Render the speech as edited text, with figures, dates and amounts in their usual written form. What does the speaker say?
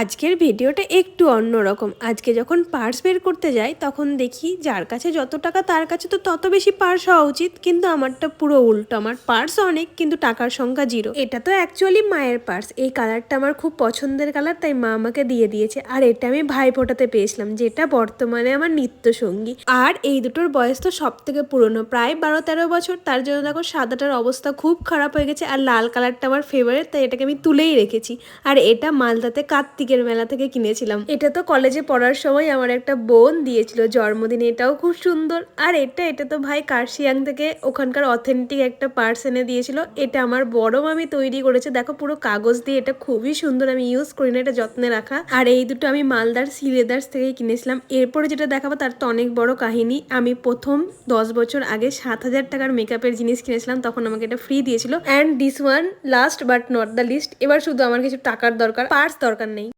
আজকের ভিডিওটা একটু অন্যরকম। আজকে যখন পার্স বের করতে যাই তখন দেখি যার কাছে যত টাকা তার কাছে তো তত বেশি পার্স হওয়া উচিত, কিন্তু আমারটা পুরো উল্টো। আমার পার্স অনেক কিন্তু টাকার সংখ্যা 0। এটা তো অ্যাকচুয়ালি মায়ের পার্স। এই কালারটা আমার খুব পছন্দের কালার, তাই মা আমাকে দিয়ে দিয়েছে। আর এটা আমি ভাই ফোটাতে পেয়েছিলাম, যেটা বর্তমানে আমার নিত্য সঙ্গী। আর এই দুটোর বয়স তো সব থেকে পুরনো, প্রায় 12-13 বছর। তার জন্য দেখো সাদাটার অবস্থা খুব খারাপ হয়ে গেছে, আর লাল কালারটা আমার ফেভারিট, তাই এটাকে আমি তুলেই রেখেছি। আর এটা মালদাতে কার্তিকের মেলা থেকে কিনেছিলাম। এটা তো কলেজে পড়ার সময় আমার একটা বোন দিয়েছিল জন্মদিনে। এটাও খুব সুন্দর। আর এটা তো ভাই কার্শিয়াং থেকে ওখানকার অথেন্টিক একটা পার্স এনে দিয়েছিল। এটা আমার বড় মামি তৈরি করেছে, দেখো পুরো কাগজ দিয়ে। এটা খুবই সুন্দর, আমি ইউজ করি না, এটা যত্নে রাখা। আর এই দুটো আমি মালদার সিলেদার্স থেকে কিনেছিলাম। এরপরে যেটা দেখাবো তার তো অনেক বড় কাহিনী। আমি প্রথম 10 বছর আগে 7,000 টাকার মেকআপের জিনিস কিনেছিলাম, তখন আমাকে এটা ফ্রি দিয়েছিল। And this one last but not the least. এবার শুধু আমার কিছু টাকার দরকার, পার্স দরকার নেই।